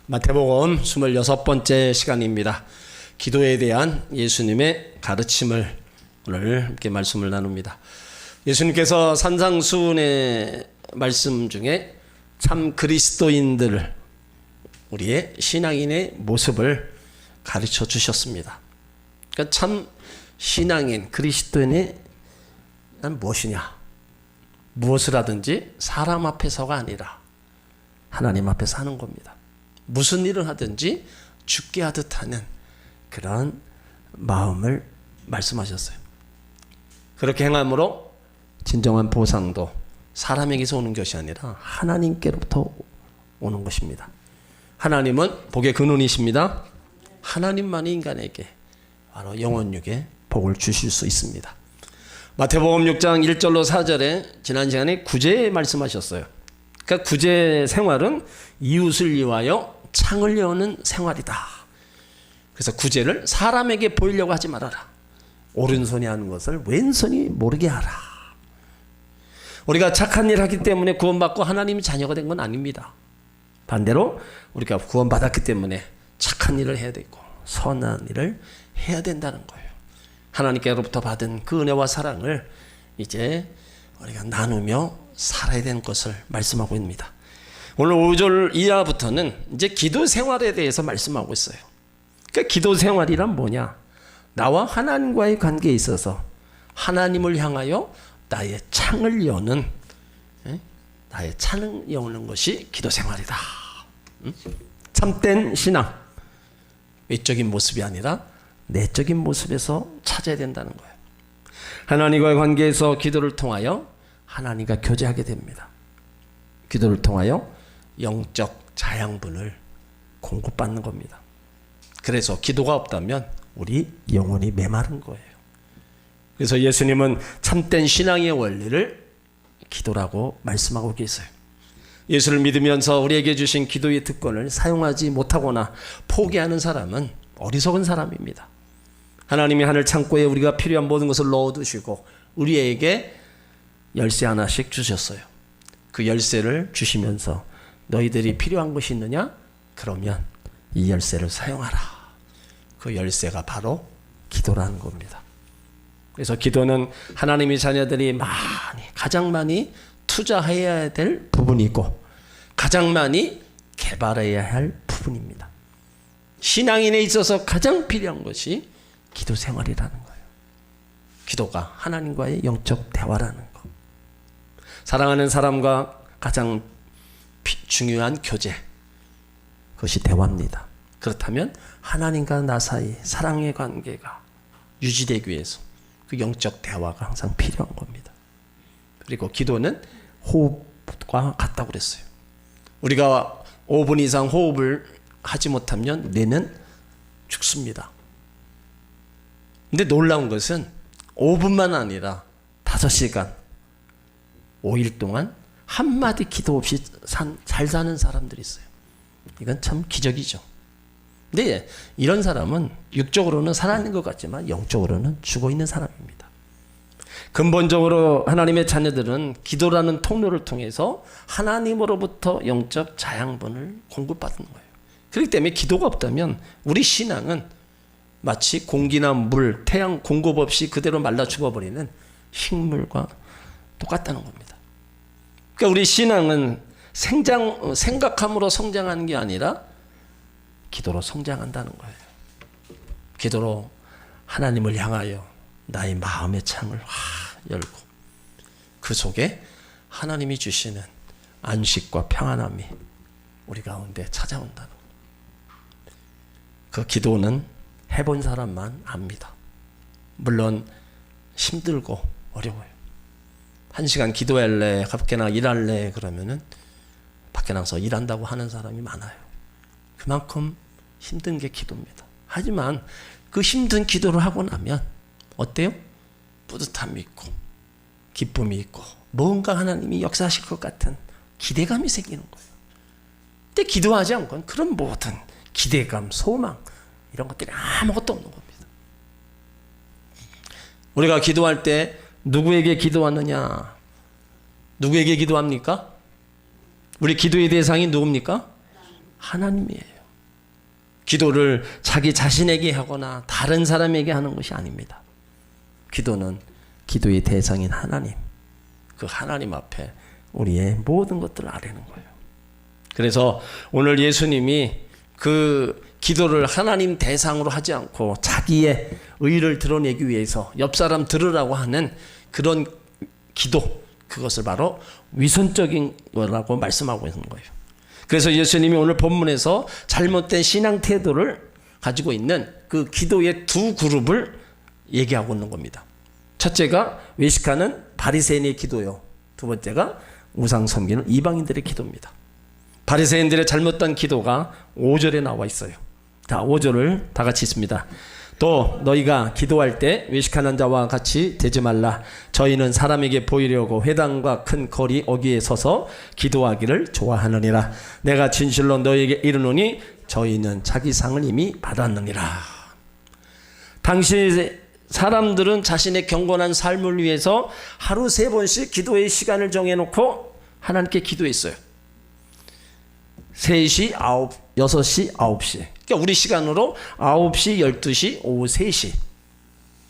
마태복음 26번째 시간입니다. 기도에 대한 예수님의 가르침을 오늘 함께 말씀을 나눕니다. 예수님께서 산상수훈의 말씀 중에 참 그리스도인들, 우리의 신앙인의 모습을 가르쳐 주셨습니다. 그러니까 참 신앙인, 그리스도인의 난 무엇이냐? 무엇을 하든지 사람 앞에서가 아니라 하나님 앞에서 하는 겁니다. 무슨 일을 하든지 죽게 하듯 하는 그런 마음을 말씀하셨어요. 그렇게 행함으로 진정한 보상도 사람에게서 오는 것이 아니라 하나님께로부터 오는 것입니다. 하나님은 복의 근원이십니다. 하나님만이 인간에게 바로 영원육의 복을 주실 수 있습니다. 마태복음 6장 1절로 4절에 지난 시간에 구제 말씀하셨어요. 그러니까 구제 생활은 이웃을 위하여 창을 여는 생활이다. 그래서 구제를 사람에게 보이려고 하지 말아라. 오른손이 하는 것을 왼손이 모르게 하라. 우리가 착한 일을 하기 때문에 구원받고 하나님의 자녀가 된 건 아닙니다. 반대로 우리가 구원받았기 때문에 착한 일을 해야 되고 선한 일을 해야 된다는 거예요. 하나님께로부터 받은 그 은혜와 사랑을 이제 우리가 나누며 살아야 되는 것을 말씀하고 있습니다. 오늘 5절 이하부터는 이제 기도 생활에 대해서 말씀하고 있어요. 그러니까 기도 생활이란 뭐냐? 나와 하나님과의 관계에 있어서 하나님을 향하여 나의 창을 여는 것이 기도 생활이다. 참된 신앙, 외적인 모습이 아니라 내적인 모습에서 찾아야 된다는 거예요. 하나님과의 관계에서 기도를 통하여 하나님과 교제하게 됩니다. 기도를 통하여 영적 자양분을 공급받는 겁니다. 그래서 기도가 없다면 우리 영혼이 메마른 거예요. 그래서 예수님은 참된 신앙의 원리를 기도라고 말씀하고 계세요. 예수를 믿으면서 우리에게 주신 기도의 특권을 사용하지 못하거나 포기하는 사람은 어리석은 사람입니다. 하나님이 하늘 창고에 우리가 필요한 모든 것을 넣어두시고 우리에게 열쇠 하나씩 주셨어요. 그 열쇠를 주시면서 너희들이 필요한 것이 있느냐? 그러면 이 열쇠를 사용하라. 그 열쇠가 바로 기도라는 겁니다. 그래서 기도는 하나님의 자녀들이 가장 많이 투자해야 될 부분이고 가장 많이 개발해야 할 부분입니다. 신앙인에 있어서 가장 필요한 것이 기도 생활이라는 거예요. 기도가 하나님과의 영적 대화라는 거. 사랑하는 사람과 가장 중요한 교제, 그것이 대화입니다. 그렇다면 하나님과 나 사이 사랑의 관계가 유지되기 위해서 그 영적 대화가 항상 필요한 겁니다. 그리고 기도는 호흡과 같다고 그랬어요. 우리가 5분 이상 호흡을 하지 못하면 뇌는 죽습니다. 근데 놀라운 것은 5분만 아니라 5시간, 5일 동안 한마디 기도 없이 잘 사는 사람들이 있어요. 이건 참 기적이죠. 근데 이런 사람은 육적으로는 살아있는 것 같지만 영적으로는 죽어있는 사람입니다. 근본적으로 하나님의 자녀들은 기도라는 통로를 통해서 하나님으로부터 영적 자양분을 공급받는 거예요. 그렇기 때문에 기도가 없다면 우리 신앙은 마치 공기나 물, 태양 공급 없이 그대로 말라 죽어버리는 식물과 똑같다는 겁니다. 그러니까 우리 신앙은 생각함으로 성장하는 게 아니라 기도로 성장한다는 거예요. 기도로 하나님을 향하여 나의 마음의 창을 열고 그 속에 하나님이 주시는 안식과 평안함이 우리 가운데 찾아온다는 거예요. 그 기도는 해본 사람만 압니다. 물론 힘들고 어려워요. 1시간 기도할래, 밖에나 일할래 그러면은 밖에 나가서 일한다고 하는 사람이 많아요. 그만큼 힘든 게 기도입니다. 하지만 그 힘든 기도를 하고 나면 어때요? 뿌듯함이 있고 기쁨이 있고 뭔가 하나님이 역사하실 것 같은 기대감이 생기는 거예요. 근데 기도하지 않고는 그런 모든 기대감, 소망 이런 것들이 아무것도 없는 겁니다. 우리가 기도할 때 누구에게 기도하느냐? 누구에게 기도합니까? 우리 기도의 대상이 누굽니까? 하나님이에요. 기도를 자기 자신에게 하거나 다른 사람에게 하는 것이 아닙니다. 기도는 기도의 대상인 하나님, 그 하나님 앞에 우리의 모든 것들을 아뢰는 거예요. 그래서 오늘 예수님이 그 기도를 하나님 대상으로 하지 않고 자기의 의를 드러내기 위해서 옆 사람 들으라고 하는 그런 기도, 그것을 바로 위선적인 거라고 말씀하고 있는 거예요. 그래서 예수님이 오늘 본문에서 잘못된 신앙 태도를 가지고 있는 그 기도의 두 그룹을 얘기하고 있는 겁니다. 첫째가 외식하는 바리새인의 기도요, 두 번째가 우상 섬기는 이방인들의 기도입니다. 바리새인들의 잘못된 기도가 5절에 나와 있어요. 자, 5절을 다 같이 읽습니다. 또 너희가 기도할 때 외식하는 자와 같이 되지 말라. 저희는 사람에게 보이려고 회당과 큰 거리 어귀에 서서 기도하기를 좋아하느니라. 내가 진실로 너희에게 이르노니 저희는 자기 상을 이미 받았느니라. 당시 사람들은 자신의 경건한 삶을 위해서 하루 3번씩 기도의 시간을 정해놓고 하나님께 기도했어요. 3시, 6시, 9시. 그러니까 우리 시간으로 9시, 12시, 오후 3시.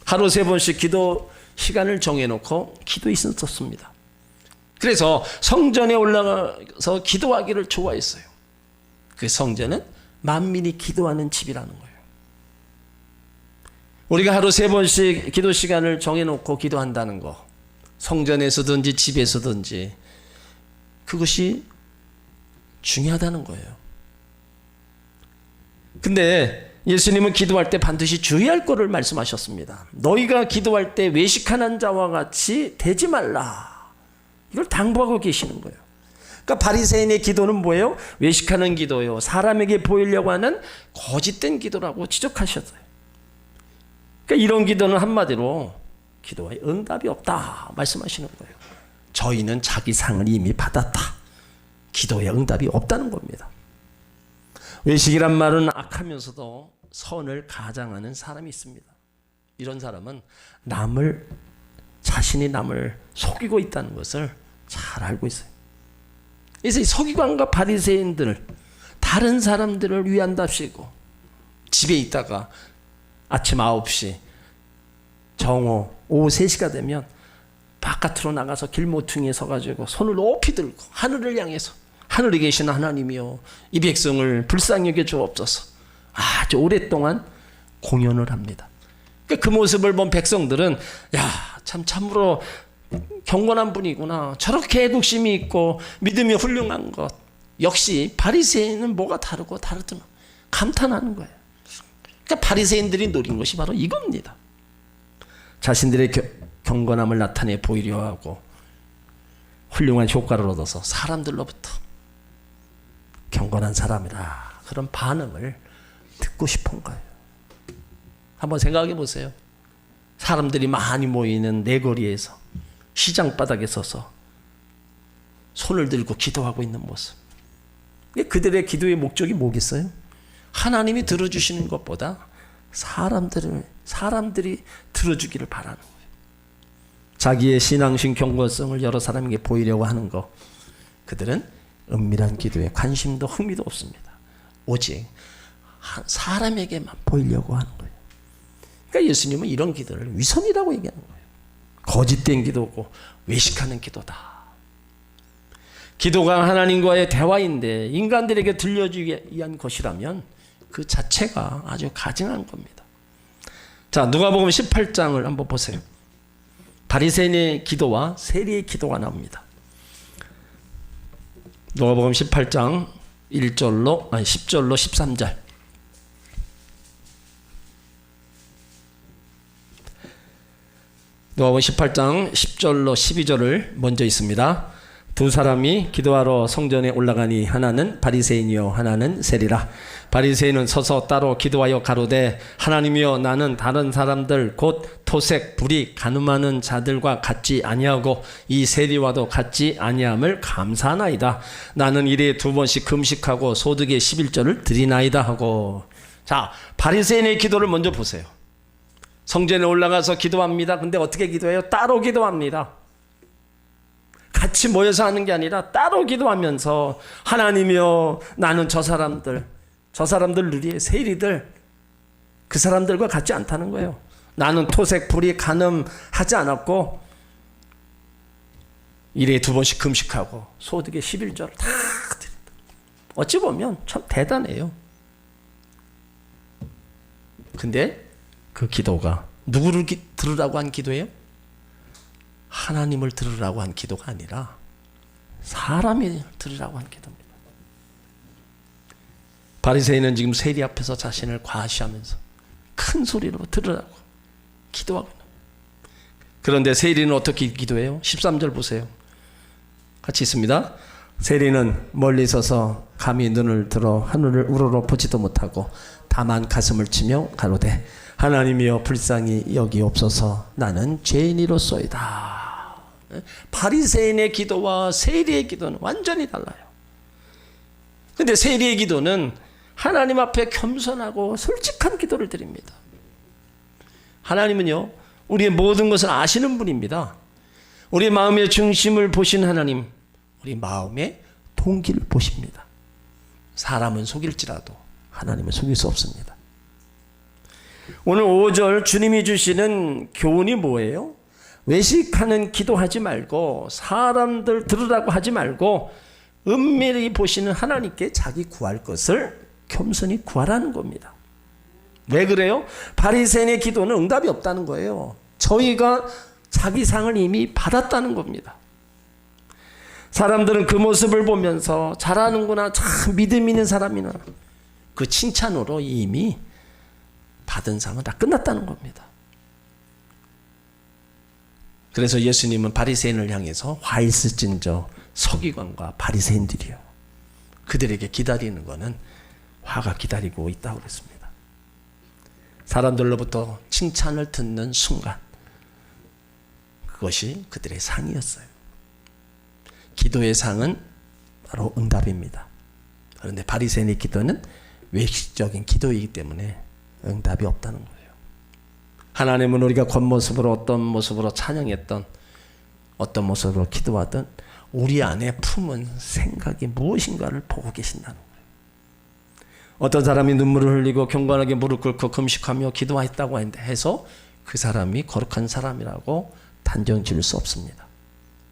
하루 3번씩 기도 시간을 정해놓고 기도했었습니다. 그래서 성전에 올라가서 기도하기를 좋아했어요. 그 성전은 만민이 기도하는 집이라는 거예요. 우리가 하루 3번씩 기도 시간을 정해놓고 기도한다는 거, 성전에서든지 집에서든지 그것이 중요하다는 거예요. 근데 예수님은 기도할 때 반드시 주의할 것을 말씀하셨습니다. 너희가 기도할 때 외식하는 자와 같이 되지 말라. 이걸 당부하고 계시는 거예요. 그러니까 바리새인의 기도는 뭐예요? 외식하는 기도요, 사람에게 보이려고 하는 거짓된 기도라고 지적하셨어요. 그러니까 이런 기도는 한마디로 기도에 응답이 없다 말씀하시는 거예요. 저희는 자기 상을 이미 받았다. 기도에 응답이 없다는 겁니다. 외식이란 말은 악하면서도 선을 가장하는 사람이 있습니다. 이런 사람은 자신이 남을 속이고 있다는 것을 잘 알고 있어요. 그래서 이 서기관과 바리새인들, 다른 사람들을 위한답시고 집에 있다가 아침 9시, 정오, 오후 3시가 되면 바깥으로 나가서 길모퉁이에 서가지고 손을 높이 들고 하늘을 향해서 하늘에 계신 하나님이여 이 백성을 불쌍히 여겨 주옵소서 아주 오랫동안 공연을 합니다. 그 모습을 본 백성들은 참으로 경건한 분이구나, 저렇게 애국심이 있고 믿음이 훌륭한 것, 역시 바리새인은 뭐가 다르더나 감탄하는 거예요. 그러니까 바리새인들이 노린 것이 바로 이겁니다. 자신들의 경건함을 나타내 보이려 하고 훌륭한 효과를 얻어서 사람들로부터 경건한 사람이라 그런 반응을 듣고 싶은 거예요. 한번 생각해 보세요. 사람들이 많이 모이는 내거리에서 시장 바닥에 서서 손을 들고 기도하고 있는 모습. 그들의 기도의 목적이 뭐겠어요? 하나님이 들어주시는 것보다 사람들이 들어주기를 바라는 거예요. 자기의 신앙심 경건성을 여러 사람에게 보이려고 하는 것, 그들은 은밀한 기도에 관심도 흥미도 없습니다. 오직 사람에게만 보이려고 하는 거예요. 그러니까 예수님은 이런 기도를 위선이라고 얘기하는 거예요. 거짓된 기도고 외식하는 기도다. 기도가 하나님과의 대화인데 인간들에게 들려주기 위한 것이라면 그 자체가 아주 가증한 겁니다. 자, 누가복음 18장을 한번 보세요. 바리새인의 기도와 세리의 기도가 나옵니다. 누가복음 18장 10절로 13절. 누가복음 18장 10절로 12절을 먼저 있습니다. 두 사람이 기도하러 성전에 올라가니 하나는 바리새인이요 하나는 세리라. 바리새인은 서서 따로 기도하여 가로되 하나님이여 나는 다른 사람들 곧 토색 불이 간음하는 자들과 같지 아니하고 이 세리와도 같지 아니함을 감사하나이다. 나는 일에 2번씩 금식하고 소득의 11조를 드리나이다 하고. 자, 바리새인의 기도를 먼저 보세요. 성전에 올라가서 기도합니다. 근데 어떻게 기도해요? 따로 기도합니다. 같이 모여서 하는 게 아니라 따로 기도하면서 하나님이여 나는 저 사람들 저 사람들 누리에 세리들 그 사람들과 같지 않다는 거예요. 나는 토색, 불이, 간음 하지 않았고 일에 2번씩 금식하고 소득의 11조를 다 드린다. 어찌 보면 참 대단해요. 근데 그 기도가 누구를 들으라고 한 기도예요? 하나님을 들으라고 한 기도가 아니라 사람이 들으라고 한 기도입니다. 바리새인은 지금 세리 앞에서 자신을 과시하면서 큰 소리로 들으라고 기도하고 있는 거예요. 그런데 세리는 어떻게 기도해요? 13절 보세요. 같이 있습니다. 세리는 멀리 서서 감히 눈을 들어 하늘을 우러러 보지도 못하고 다만 가슴을 치며 가로되 하나님이여 불쌍히 여기옵소서 나는 죄인이로소이다. 바리새인의 기도와 세리의 기도는 완전히 달라요. 근데 세리의 기도는 하나님 앞에 겸손하고 솔직한 기도를 드립니다. 하나님은요, 우리의 모든 것을 아시는 분입니다. 우리 마음의 중심을 보신 하나님, 우리 마음의 동기를 보십니다. 사람은 속일지라도 하나님은 속일 수 없습니다. 오늘 5절 주님이 주시는 교훈이 뭐예요? 외식하는 기도하지 말고 사람들 들으라고 하지 말고 은밀히 보시는 하나님께 자기 구할 것을 겸손히 구하라는 겁니다. 왜 그래요? 바리새인의 기도는 응답이 없다는 거예요. 저희가 자기 상을 이미 받았다는 겁니다. 사람들은 그 모습을 보면서 잘하는구나, 참 믿음 있는 사람이나 그 칭찬으로 이미 받은 상은 다 끝났다는 겁니다. 그래서 예수님은 바리새인을 향해서 화 있을진저 서기관과 바리새인들이요, 그들에게 기다리는 것은 화가 기다리고 있다고 그랬습니다. 사람들로부터 칭찬을 듣는 순간 그것이 그들의 상이었어요. 기도의 상은 바로 응답입니다. 그런데 바리새인의 기도는 외식적인 기도이기 때문에 응답이 없다는 거예요. 하나님은 우리가 겉모습으로 어떤 모습으로 찬양했던 어떤 모습으로 기도하든 우리 안에 품은 생각이 무엇인가를 보고 계신다는 거예요. 어떤 사람이 눈물을 흘리고 경건하게 무릎 꿇고 금식하며 기도했다고 해서 그 사람이 거룩한 사람이라고 단정 지을 수 없습니다.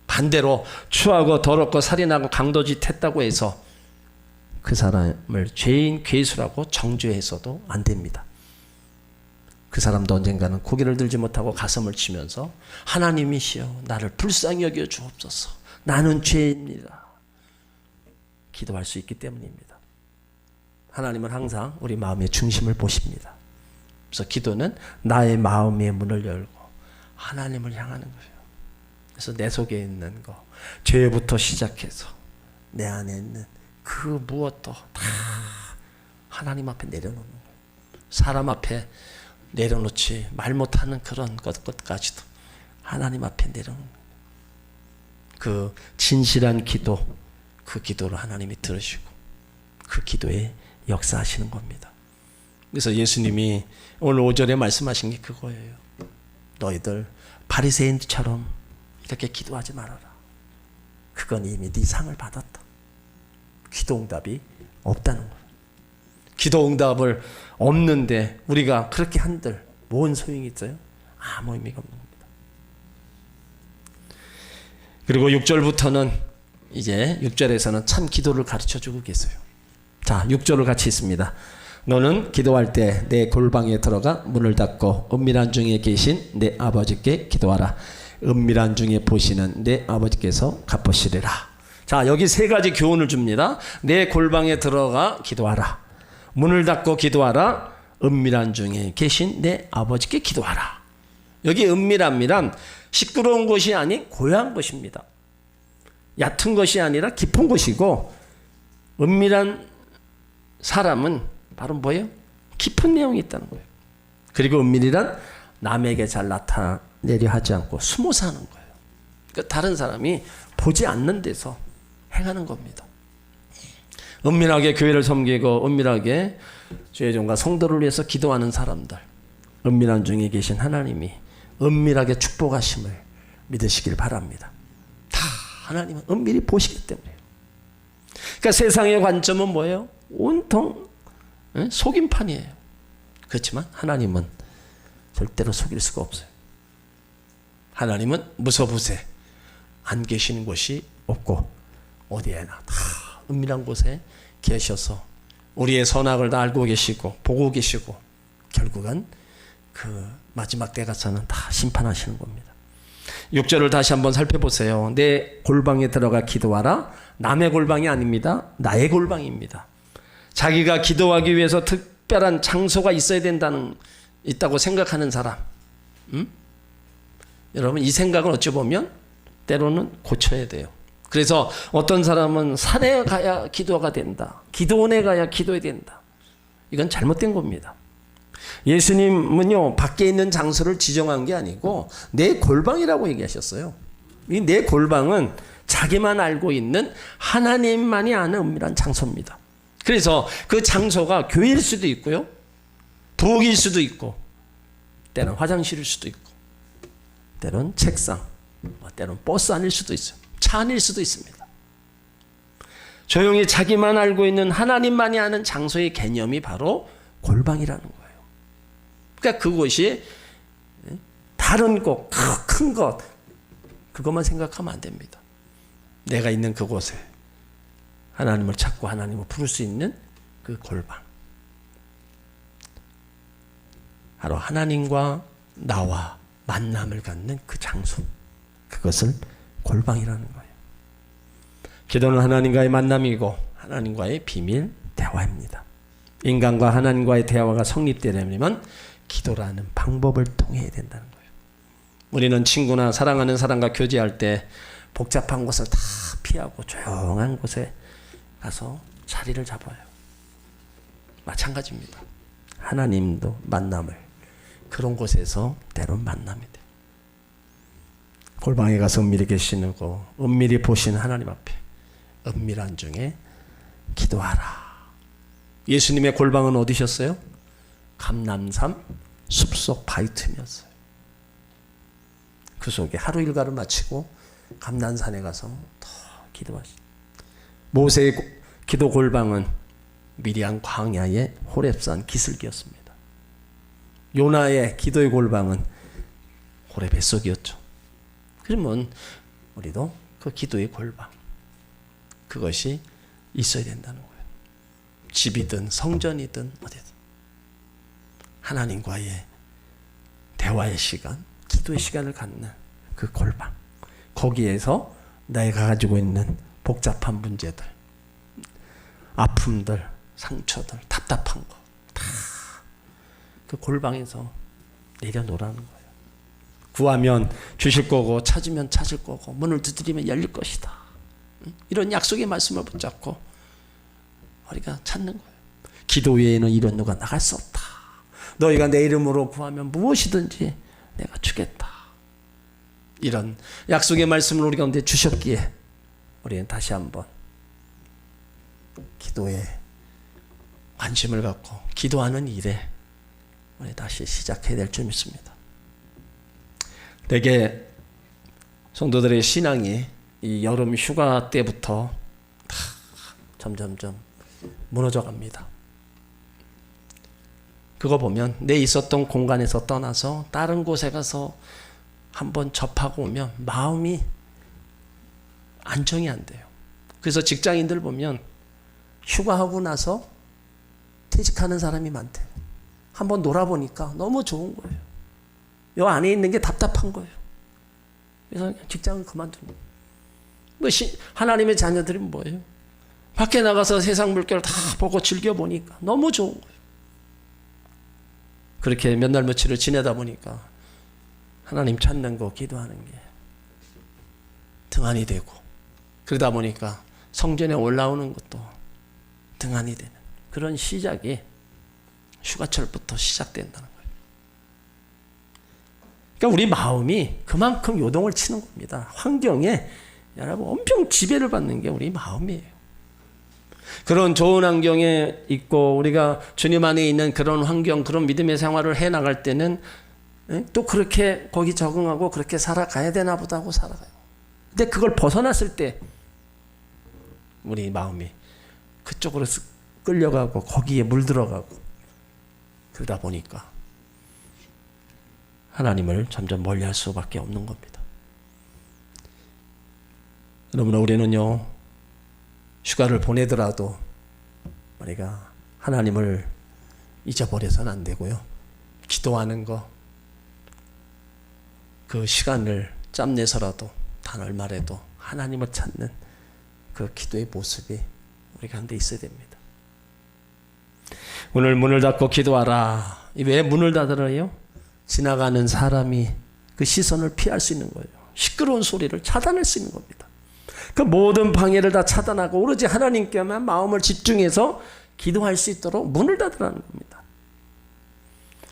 반대로 추하고 더럽고 살인하고 강도짓 했다고 해서 그 사람을 죄인 괴수라고 정죄해서도 안 됩니다. 그 사람도 언젠가는 고개를 들지 못하고 가슴을 치면서 하나님이시여 나를 불쌍히 여겨 주옵소서 나는 죄인입니다 기도할 수 있기 때문입니다. 하나님은 항상 우리 마음의 중심을 보십니다. 그래서 기도는 나의 마음의 문을 열고 하나님을 향하는 거예요. 그래서 내 속에 있는 거, 죄부터 시작해서 내 안에 있는 그 무엇도 다 하나님 앞에 내려놓는 거예요. 사람 앞에 내려놓지 말 못하는 그런 것까지도 하나님 앞에 내려놓는 거예요. 그 진실한 기도, 그 기도를 하나님이 들으시고 그 기도에 역사하시는 겁니다. 그래서 예수님이 오늘 5절에 말씀하신 게 그거예요. 너희들 바리새인처럼 이렇게 기도하지 말아라. 그건 이미 네 상을 받았다. 기도 응답이 없다는 거예요. 기도 응답을 없는데 우리가 그렇게 한들 뭔 소용이 있어요? 아무 의미가 없는 겁니다. 그리고 6절부터는 이제 6절에서는 참 기도를 가르쳐주고 계세요. 자, 6절을 같이 있습니다. 너는 기도할 때 내 골방에 들어가 문을 닫고 은밀한 중에 계신 내 아버지께 기도하라. 은밀한 중에 보시는 내 아버지께서 갚으시리라. 자, 여기 세 가지 교훈을 줍니다. 내 골방에 들어가 기도하라. 문을 닫고 기도하라. 은밀한 중에 계신 내 아버지께 기도하라. 여기 은밀함이란 시끄러운 곳이 아닌 고요한 곳입니다. 얕은 것이 아니라 깊은 곳이고, 은밀한 사람은 바로 뭐예요? 깊은 내용이 있다는 거예요. 그리고 은밀이란 남에게 잘 나타내려 하지 않고 숨어 사는 거예요. 그러니까 다른 사람이 보지 않는 데서 행하는 겁니다. 은밀하게 교회를 섬기고 은밀하게 주의 종과 성도를 위해서 기도하는 사람들, 은밀한 중에 계신 하나님이 은밀하게 축복하심을 믿으시길 바랍니다. 다 하나님은 은밀히 보시기 때문에요. 그러니까 세상의 관점은 뭐예요? 온통 속임판이에요. 그렇지만 하나님은 절대로 속일 수가 없어요. 하나님은 무서부세 안 계시는 곳이 없고 어디에나 다 은밀한 곳에 계셔서 우리의 선악을 다 알고 계시고 보고 계시고 결국은 그 마지막 때 가서는 다 심판하시는 겁니다. 6절을 다시 한번 살펴보세요. 내 골방에 들어가 기도하라. 남의 골방이 아닙니다. 나의 골방입니다. 자기가 기도하기 위해서 특별한 장소가 있어야 있다고 생각하는 사람, 여러분 이 생각은 어찌 보면 때로는 고쳐야 돼요. 그래서 어떤 사람은 산에 가야 기도가 된다. 기도원에 가야 기도해야 된다. 이건 잘못된 겁니다. 예수님은요 밖에 있는 장소를 지정한 게 아니고 내 골방이라고 얘기하셨어요. 이 내 골방은 자기만 알고 있는 하나님만이 아는 은밀한 장소입니다. 그래서 그 장소가 교회일 수도 있고요, 부엌일 수도 있고, 때로는 화장실일 수도 있고, 때로는 책상, 때로는 버스 안일 수도 있어요. 차 안일 수도 있습니다. 조용히 자기만 알고 있는 하나님만이 아는 장소의 개념이 바로 골방이라는 거예요. 그러니까 그곳이 다른 곳, 큰 것, 그것만 생각하면 안 됩니다. 내가 있는 그곳에 하나님을 찾고 하나님을 부를 수 있는 그 골방, 바로 하나님과 나와 만남을 갖는 그 장소, 그것을 골방이라는 거예요. 기도는 하나님과의 만남이고 하나님과의 비밀 대화입니다. 인간과 하나님과의 대화가 성립되려면 기도라는 방법을 통해야 된다는 거예요. 우리는 친구나 사랑하는 사람과 교제할 때 복잡한 곳을 다 피하고 조용한 곳에 가서 자리를 잡아요. 마찬가지입니다. 하나님도 만남을 그런 곳에서 때론 만남이 돼요. 골방에 가서 은밀히 계시고 은밀히 보시는 하나님 앞에 은밀한 중에 기도하라. 예수님의 골방은 어디셨어요? 감람산 숲속 바위틈이었어요. 그 속에 하루 일과를 마치고 감람산에 가서 더 기도하시죠. 모세의 기도 골방은 미리안 광야의 호렙산 기슭이었습니다. 요나의 기도의 골방은 호렙 뱃속이었죠. 그러면 우리도 그 기도의 골방, 그것이 있어야 된다는 거예요. 집이든 성전이든 어디든 하나님과의 대화의 시간, 기도의 시간을 갖는 그 골방, 거기에서 내가 가지고 있는 복잡한 문제들, 아픔들, 상처들, 답답한 거 다 그 골방에서 내려놓으라는 거예요. 구하면 주실 거고 찾으면 찾을 거고 문을 두드리면 열릴 것이다. 이런 약속의 말씀을 붙잡고 우리가 찾는 거예요. 기도 외에는 이런 누가 나갈 수 없다. 너희가 내 이름으로 구하면 무엇이든지 내가 주겠다. 이런 약속의 말씀을 우리 가운데 주셨기에 우리는 다시 한번 기도에 관심을 갖고 기도하는 일에 우리 다시 시작해야 될 줄 믿습니다. 대개 성도들의 신앙이 이 여름 휴가 때부터 점점점 무너져 갑니다. 그거 보면 내 있었던 공간에서 떠나서 다른 곳에 가서 한번 접하고 오면 마음이 안정이 안 돼요. 그래서 직장인들 보면 휴가하고 나서 퇴직하는 사람이 많대요. 한번 놀아보니까 너무 좋은 거예요. 요 안에 있는 게 답답한 거예요. 그래서 직장을 그만두는 거예요. 하나님의 자녀들이 뭐예요? 밖에 나가서 세상 물결 다 보고 즐겨보니까 너무 좋은 거예요. 그렇게 몇 날 며칠을 지내다 보니까 하나님 찾는 거, 기도하는 게 등한이 되고, 그러다 보니까 성전에 올라오는 것도 등한이 되는 그런 시작이 휴가철부터 시작된다는 거예요. 그러니까 우리 마음이 그만큼 요동을 치는 겁니다. 환경에 여러분 엄청 지배를 받는 게 우리 마음이에요. 그런 좋은 환경에 있고 우리가 주님 안에 있는 그런 환경, 그런 믿음의 생활을 해나갈 때는 또 그렇게 거기 적응하고 그렇게 살아가야 되나 보다 하고 살아가요. 근데 그걸 벗어났을 때 우리 마음이 그쪽으로 끌려가고 거기에 물들어가고 그러다 보니까 하나님을 점점 멀리할 수밖에 없는 겁니다. 여러분, 우리는요 휴가를 보내더라도 우리가 하나님을 잊어버려서는 안 되고요. 기도하는 거, 그 시간을 짬내서라도 단 얼마라도 하나님을 찾는 그 기도의 모습이 우리 가운데 있어야 됩니다. 오늘 문을 닫고 기도하라. 왜 문을 닫으래요? 지나가는 사람이 그 시선을 피할 수 있는 거예요. 시끄러운 소리를 차단할 수 있는 겁니다. 그 모든 방해를 다 차단하고 오로지 하나님께만 마음을 집중해서 기도할 수 있도록 문을 닫으라는 겁니다.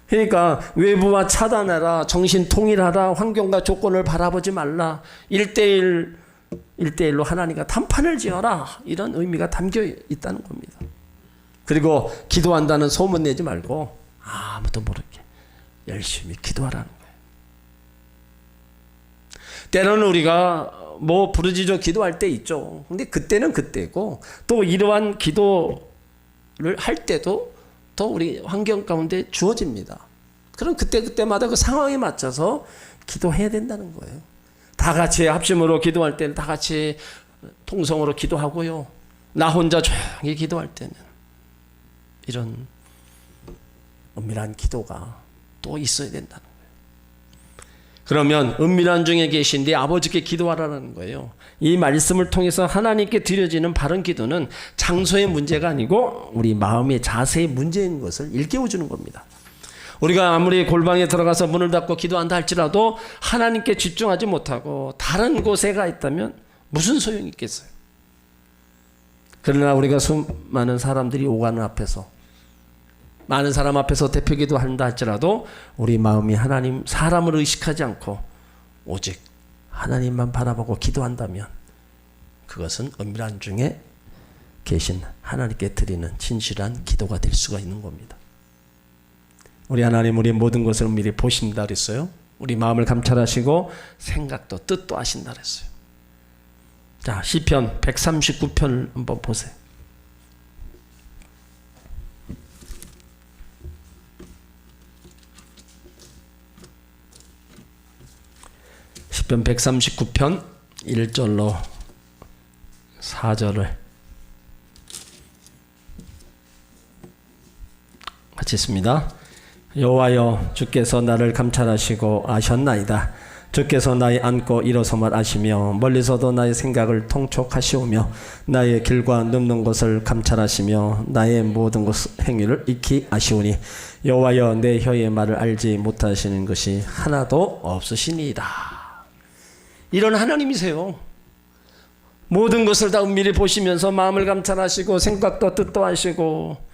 그러니까 외부와 차단하라, 정신 통일하라, 환경과 조건을 바라보지 말라, 1대1로 하나님과 단판을 지어라, 이런 의미가 담겨 있다는 겁니다. 그리고 기도한다는 소문 내지 말고 아무도 모르게 열심히 기도하라는 거예요. 때로는 우리가 뭐 부르짖어 기도할 때 있죠. 근데 그때는 그때고 또 이러한 기도를 할 때도 또 우리 환경 가운데 주어집니다. 그럼 그때마다 그 상황에 맞춰서 기도해야 된다는 거예요. 다 같이 합심으로 기도할 때는 다 같이 통성으로 기도하고요. 나 혼자 조용히 기도할 때는 이런 은밀한 기도가 또 있어야 된다는 거예요. 그러면 은밀한 중에 계신 네 아버지께 기도하라는 거예요. 이 말씀을 통해서 하나님께 드려지는 바른 기도는 장소의 문제가 아니고 우리 마음의 자세의 문제인 것을 일깨워 주는 겁니다. 우리가 아무리 골방에 들어가서 문을 닫고 기도한다 할지라도 하나님께 집중하지 못하고 다른 곳에 가 있다면 무슨 소용이 있겠어요? 그러나 우리가 수많은 사람들이 오가는 앞에서, 많은 사람 앞에서 대표 기도한다 할지라도 우리 마음이 하나님, 사람을 의식하지 않고 오직 하나님만 바라보고 기도한다면 그것은 은밀한 중에 계신 하나님께 드리는 진실한 기도가 될 수가 있는 겁니다. 우리 하나님, 우리 모든 것을 미리 보신다 그랬어요. 우리 마음을 감찰하시고 생각도 뜻도 아신다 그랬어요. 자, 시편 139편 한번 보세요. 시편 139편 1절로 4절을 같이 읽습니다. 여호와여, 주께서 나를 감찰하시고 아셨나이다. 주께서 나의 앉고 일어섬을 아시며 멀리서도 나의 생각을 통촉하시오며 나의 길과 눕는 곳을 감찰하시며 나의 모든 행위를 익히 아시오니 여호와여, 내 혀의 말을 알지 못하시는 것이 하나도 없으시니이다. 이런 하나님이세요. 모든 것을 다 은밀히 보시면서 마음을 감찰하시고 생각도 뜻도 하시고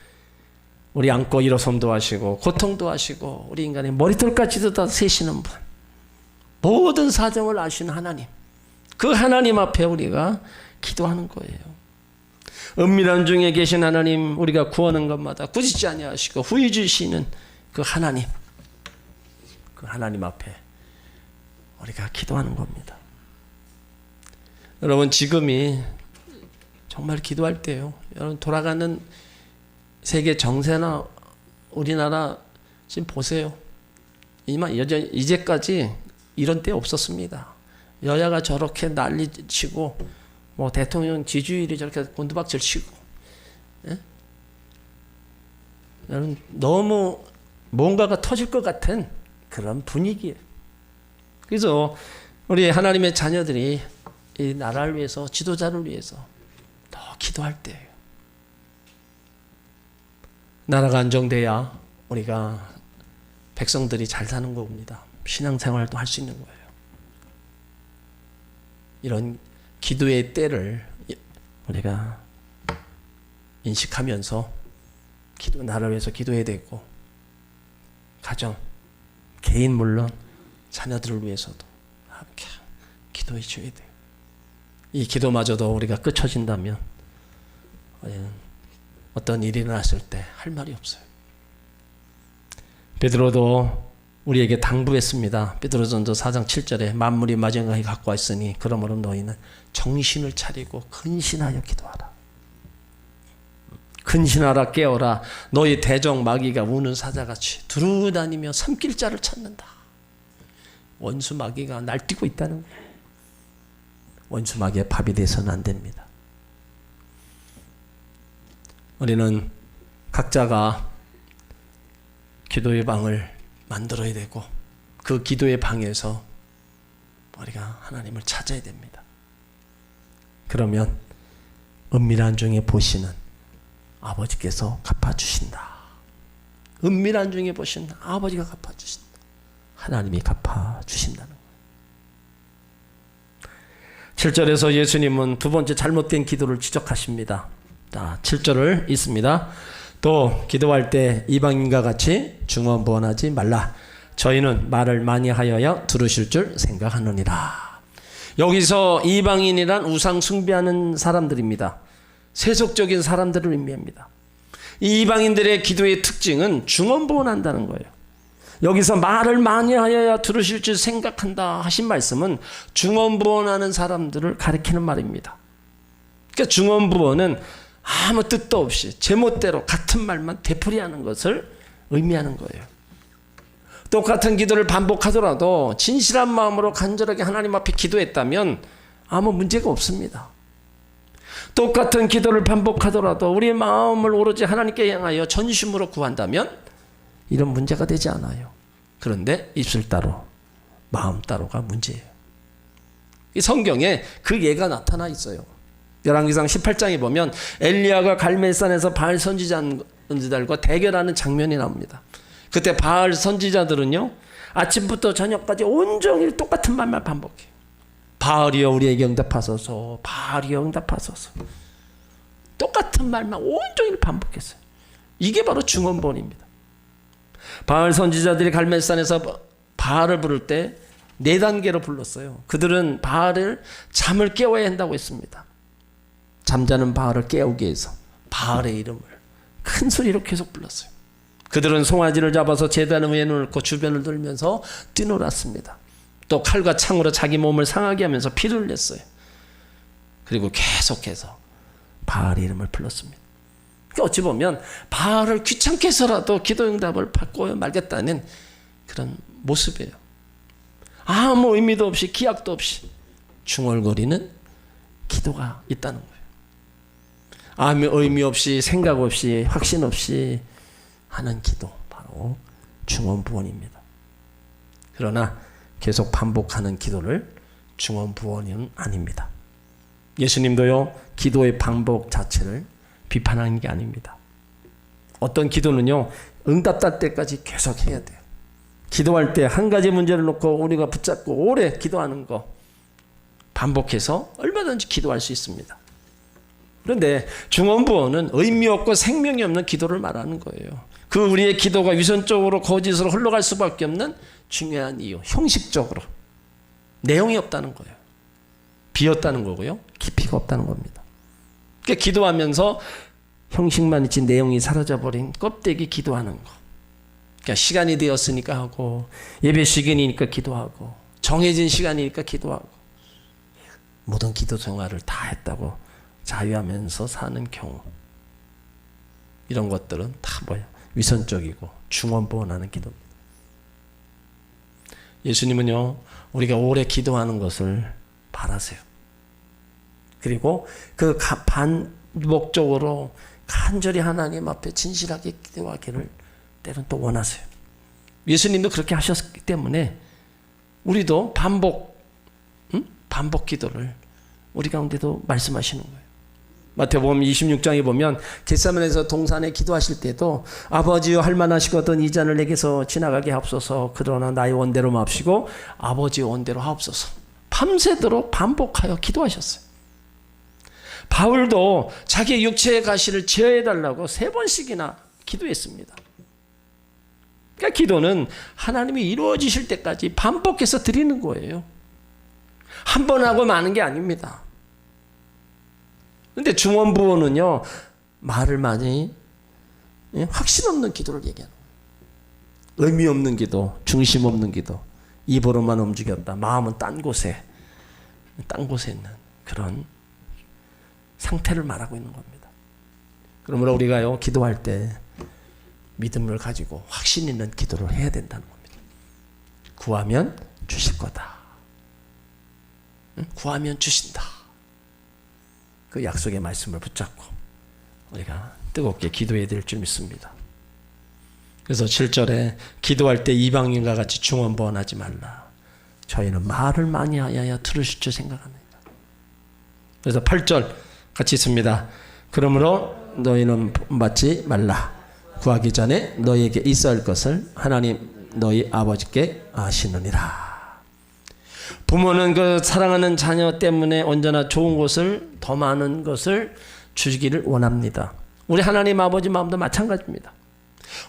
우리 앉고 일어섬도 하시고 고통도 하시고 우리 인간의 머리털까지도 다 세시는 분, 모든 사정을 아시는 하나님, 그 하나님 앞에 우리가 기도하는 거예요. 은밀한 중에 계신 하나님, 우리가 구하는 것마다 꾸짖지 아니하시고 후히 주시는 그 하나님, 그 하나님 앞에 우리가 기도하는 겁니다. 여러분, 지금이 정말 기도할 때예요. 여러분, 돌아가는 세계 정세나 우리나라 지금 보세요. 이제까지 이런 때 없었습니다. 여야가 저렇게 난리치고 뭐 대통령 지지율이 저렇게 곤두박질 치고, 예? 여러분, 너무 뭔가가 터질 것 같은 그런 분위기예요. 그래서 우리 하나님의 자녀들이 이 나라를 위해서, 지도자를 위해서 더 기도할 때예요. 나라가 안정돼야 우리가 백성들이 잘 사는 겁니다. 신앙생활도 할 수 있는 거예요. 이런 기도의 때를 우리가 인식하면서 나라를 위해서 기도해야 되고, 가정, 개인 물론 자녀들을 위해서도 함께 기도해 줘야 돼요. 이 기도마저도 우리가 끝쳐진다면 어떤 일이 일어났을 때 할 말이 없어요. 베드로도 우리에게 당부했습니다. 베드로전서 4장 7절에 만물이 마지막에 갖고 왔으니 그러므로 너희는 정신을 차리고 근신하여 기도하라. 근신하라 깨어라. 너희 대적 마귀가 우는 사자같이 두루다니며 삼킬 자를 찾는다. 원수 마귀가 날뛰고 있다는 거예요. 원수 마귀의 밥이 돼서는 안 됩니다. 우리는 각자가 기도의 방을 만들어야 되고 그 기도의 방에서 우리가 하나님을 찾아야 됩니다. 그러면 은밀한 중에 보시는 아버지께서 갚아주신다. 은밀한 중에 보시는 아버지가 갚아주신다. 하나님이 갚아주신다는 거예요. 7절에서 예수님은 두 번째 잘못된 기도를 지적하십니다. 자, 7절을 읽습니다. 또 기도할 때 이방인과 같이 중언부언하지 말라. 저희는 말을 많이 하여야 들으실 줄 생각하느니라. 여기서 이방인이란 우상 숭배하는 사람들입니다. 세속적인 사람들을 의미합니다. 이 이방인들의 기도의 특징은 중언부언한다는 거예요. 여기서 말을 많이 하여야 들으실 줄 생각한다 하신 말씀은 중언부언하는 사람들을 가리키는 말입니다. 그러니까 중언부언은 아무 뜻도 없이 제멋대로 같은 말만 되풀이하는 것을 의미하는 거예요. 똑같은 기도를 반복하더라도 진실한 마음으로 간절하게 하나님 앞에 기도했다면 아무 문제가 없습니다. 똑같은 기도를 반복하더라도 우리의 마음을 오로지 하나님께 향하여 전심으로 구한다면 이런 문제가 되지 않아요. 그런데 입술 따로 마음 따로가 문제예요. 이 성경에 그 예가 나타나 있어요. 열왕기상 18장에 보면 엘리야가 갈멜산에서 바알 선지자들과 대결하는 장면이 나옵니다. 그때 바알 선지자들은요, 아침부터 저녁까지 온종일 똑같은 말만 반복해요. 바알이여 우리에게 응답하소서, 바알이여 응답하소서. 똑같은 말만 온종일 반복했어요. 이게 바로 중언부언입니다. 바알 선지자들이 갈멜산에서 바알을 부를 때 4단계로 불렀어요. 그들은 바알을 잠을 깨워야 한다고 했습니다. 잠자는 바알을 깨우기 위해서 바알의 이름을 큰 소리로 계속 불렀어요. 그들은 송아지를 잡아서 제단 위에 놓고 주변을 돌면서 뛰놀았습니다. 또 칼과 창으로 자기 몸을 상하게 하면서 피를 흘렸어요. 그리고 계속해서 바알의 이름을 불렀습니다. 그러니까 어찌 보면 바알을 귀찮게 해서라도 기도 응답을 받고 말겠다는 그런 모습이에요. 아무 의미도 없이 기약도 없이 중얼거리는 기도가 있다는 거예요. 아무 의미 없이 생각 없이 확신 없이 하는 기도, 바로 중언부언입니다. 그러나 계속 반복하는 기도를 중언부언은 아닙니다. 예수님도요, 기도의 반복 자체를 비판하는 게 아닙니다. 어떤 기도는요, 응답될 때까지 계속 해야 돼요. 기도할 때 한 가지 문제를 놓고 우리가 붙잡고 오래 기도하는 거 반복해서 얼마든지 기도할 수 있습니다. 그런데 중언부언은 의미 없고 생명이 없는 기도를 말하는 거예요. 그 우리의 기도가 위선적으로 거짓으로 흘러갈 수밖에 없는 중요한 이유, 형식적으로 내용이 없다는 거예요. 비었다는 거고요, 깊이가 없다는 겁니다. 그러니까 기도하면서 형식만 있지 내용이 사라져버린 껍데기 기도하는 거. 그러니까 시간이 되었으니까 하고, 예배 시간이니까 기도하고, 정해진 시간이니까 기도하고, 모든 기도 생활을 다 했다고 자유하면서 사는 경우, 이런 것들은 다 뭐야? 위선적이고 중언부언하는 기도입니다. 예수님은요, 우리가 오래 기도하는 것을 바라세요. 그리고 그 반복적으로 간절히 하나님 앞에 진실하게 기도하기를 때론 또 원하세요. 예수님도 그렇게 하셨기 때문에 우리도 반복 기도를 우리 가운데도 말씀하시는 거예요. 마태복음 26장에 보면 겟세마네에서 동산에 기도하실 때도 아버지여 할만하시거든 이 잔을 내게서 지나가게 하옵소서. 그러나 나의 원대로 마옵시고 아버지의 원대로 하옵소서. 밤새도록 반복하여 기도하셨어요. 바울도 자기의 육체의 가시를 제어해달라고 3번씩이나 기도했습니다. 그러니까 기도는 하나님이 이루어지실 때까지 반복해서 드리는 거예요. 한 번 하고 마는 게 아닙니다. 그런데 중언부언은요, 말을 많이 확신 없는 기도를 얘기하는 거예요. 의미 없는 기도, 중심 없는 기도, 입으로만 움직였다, 마음은 딴 곳에 있는 그런 상태를 말하고 있는 겁니다. 그러므로 우리가요 기도할 때 믿음을 가지고 확신 있는 기도를 해야 된다는 겁니다. 구하면 주실 거다. 응? 구하면 주신다. 그 약속의 말씀을 붙잡고 우리가 뜨겁게 기도해야 될 줄 믿습니다. 그래서 7절에 기도할 때 이방인과 같이 중언부언하지 말라. 저희는 말을 많이 하여야 들으실 줄 생각합니다. 그래서 8절 같이 있습니다. 그러므로 너희는 본받지 말라. 구하기 전에 너희에게 있어야 할 것을 하나님 너희 아버지께 아시느니라. 부모는 그 사랑하는 자녀 때문에 언제나 좋은 것을, 더 많은 것을 주시기를 원합니다. 우리 하나님 아버지 마음도 마찬가지입니다.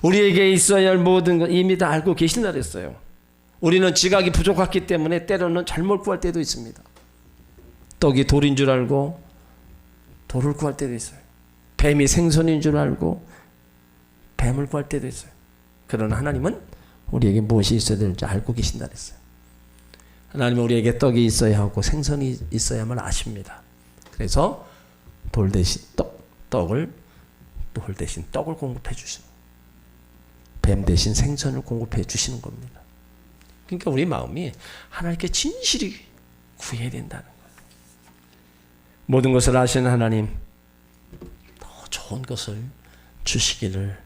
우리에게 있어야 할 모든 것 이미 다 알고 계신다 그랬어요. 우리는 지각이 부족했기 때문에 때로는 잘못 구할 때도 있습니다. 떡이 돌인 줄 알고 돌을 구할 때도 있어요. 뱀이 생선인 줄 알고 뱀을 구할 때도 있어요. 그러나 하나님은 우리에게 무엇이 있어야 되는지 알고 계신다 그랬어요. 하나님은 우리에게 떡이 있어야 하고 생선이 있어야만 아십니다. 그래서 돌 대신 떡을 공급해 주시는, 뱀 대신 생선을 공급해 주시는 겁니다. 그러니까 우리 마음이 하나님께 진실히 구해야 된다는 거예요. 모든 것을 아시는 하나님, 더 좋은 것을 주시기를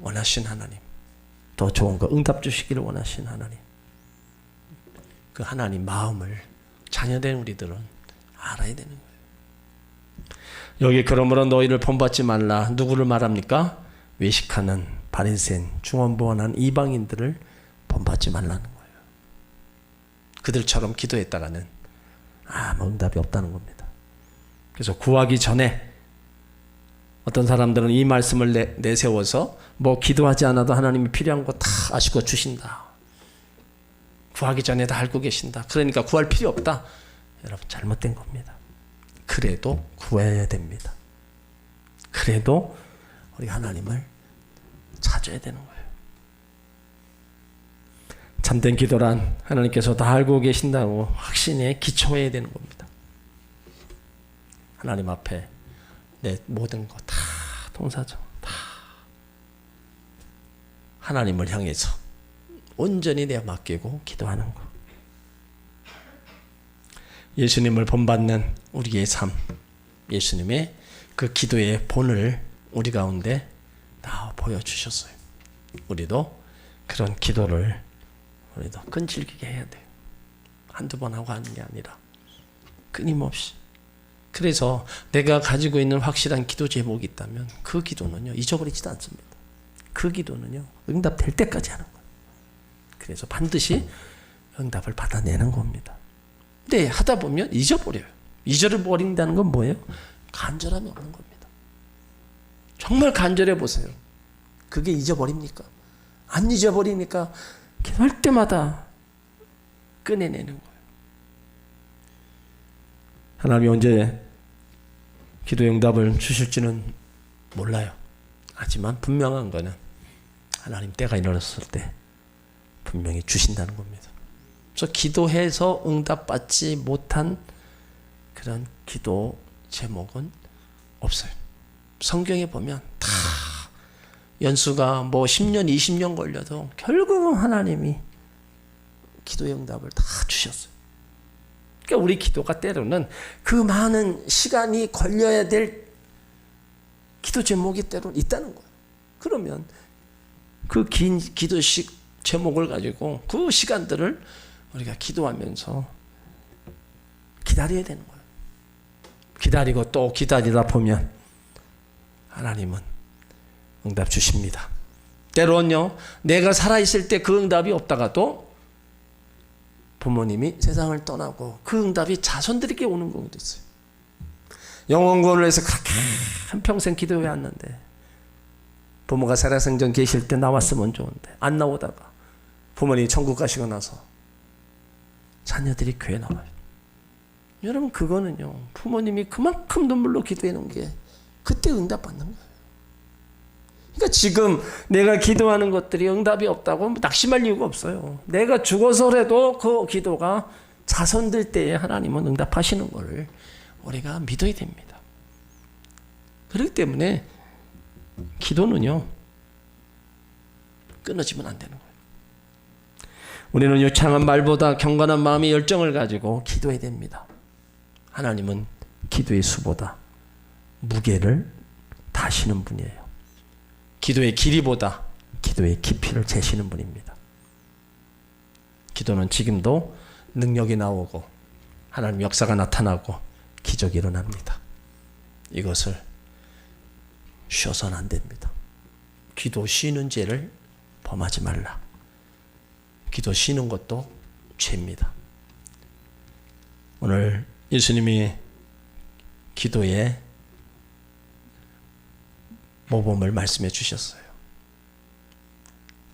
원하신 하나님, 더 좋은 거 응답 주시기를 원하신 하나님, 그 하나님 마음을 자녀된 우리들은 알아야 되는 거예요. 여기 그러므로 너희를 본받지 말라. 누구를 말합니까? 외식하는 바리새인, 중언부언한 이방인들을 본받지 말라는 거예요. 그들처럼 기도했다가는 아무 응답이 없다는 겁니다. 그래서 구하기 전에 어떤 사람들은 이 말씀을 내세워서 뭐 기도하지 않아도 하나님이 필요한 거 다 아시고 주신다. 구하기 전에 다 알고 계신다. 그러니까 구할 필요 없다. 여러분 잘못된 겁니다. 그래도 구해야 됩니다. 그래도 우리 하나님을 찾아야 되는 거예요. 참된 기도란 하나님께서 다 알고 계신다고 확신에 기초해야 되는 겁니다. 하나님 앞에 내 모든 거 다 동사죠. 다 하나님을 향해서 온전히 내가 맡기고 기도하는 거. 예수님을 본받는 우리의 삶, 예수님의 그 기도의 본을 우리 가운데 다 보여주셨어요. 우리도 그런 기도를 우리도 끈질기게 해야 돼요. 한두 번 하고 하는 게 아니라 끊임없이. 그래서 내가 가지고 있는 확실한 기도 제목이 있다면 그 기도는요 잊어버리지도 않습니다. 그 기도는요 응답될 때까지 하는 거예요. 그래서 반드시 응답을 받아내는 겁니다. 근데 하다 보면 잊어버려요. 잊어버린다는 건 뭐예요? 간절함이 없는 겁니다. 정말 간절해 보세요. 그게 잊어버립니까? 안 잊어버리니까 기도할 때마다 꺼내내는 거예요. 하나님이 언제 기도 응답을 주실지는 몰라요. 하지만 분명한 거는 하나님 때가 일어났을 때 분명히 주신다는 겁니다. 그래서 기도해서 응답받지 못한 그런 기도 제목은 없어요. 성경에 보면 다 연수가 뭐 10년, 20년 걸려도 결국은 하나님이 기도의 응답을 다 주셨어요. 그러니까 우리 기도가 때로는 그 많은 시간이 걸려야 될 기도 제목이 때로는 있다는 거예요. 그러면 그 긴 기도식 제목을 가지고 그 시간들을 우리가 기도하면서 기다려야 되는 거예요. 기다리고 또 기다리다 보면 하나님은 응답 주십니다. 때로는요 내가 살아있을 때 그 응답이 없다가도 부모님이 세상을 떠나고 그 응답이 자손들에게 오는 경우도 있어요. 영혼구원을 위해서 그렇게 한평생 기도해 왔는데 부모가 살아생전 계실 때 나왔으면 좋은데 안 나오다가 부모님이 천국 가시고 나서 자녀들이 교회 나와요. 여러분 그거는요 부모님이 그만큼 눈물로 기도해 놓은 게 그때 응답 받는 거예요. 그러니까 지금 내가 기도하는 것들이 응답이 없다고 낙심할 이유가 없어요. 내가 죽어서라도 그 기도가 자손 될 때에 하나님은 응답하시는 것을 우리가 믿어야 됩니다. 그렇기 때문에 기도는요 끊어지면 안 되는 거예요. 우리는 유창한 말보다 경건한 마음의 열정을 가지고 기도해야 됩니다. 하나님은 기도의 수보다 무게를 다시는 분이에요. 기도의 길이보다 기도의 깊이를 재시는 분입니다. 기도는 지금도 능력이 나오고 하나님 역사가 나타나고 기적이 일어납니다. 이것을 쉬어서는 안 됩니다. 기도 쉬는 죄를 범하지 말라. 기도 쉬는 것도 죄입니다. 오늘 예수님이 기도의 모범을 말씀해 주셨어요.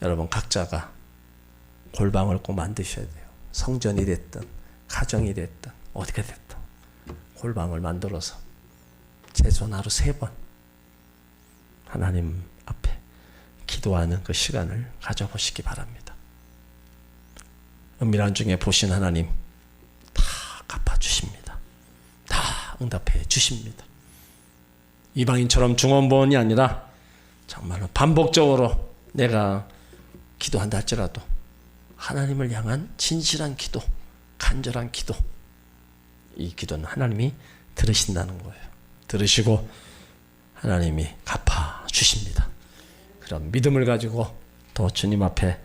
여러분 각자가 골방을 꼭 만드셔야 돼요. 성전이 됐든 가정이 됐든 어디가 됐든 골방을 만들어서 최소한 하루 3번 하나님 앞에 기도하는 그 시간을 가져보시기 바랍니다. 은밀한 중에 보신 하나님 다 갚아주십니다. 다 응답해 주십니다. 이방인처럼 중언부언이 아니라 정말로 반복적으로 내가 기도한다 할지라도 하나님을 향한 진실한 기도, 간절한 기도, 이 기도는 하나님이 들으신다는 거예요. 들으시고 하나님이 갚아주십니다. 그런 믿음을 가지고 또 주님 앞에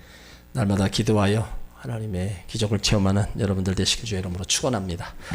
날마다 기도하여 하나님의 기적을 체험하는 여러분들 되시길 주의 이름으로 축원합니다.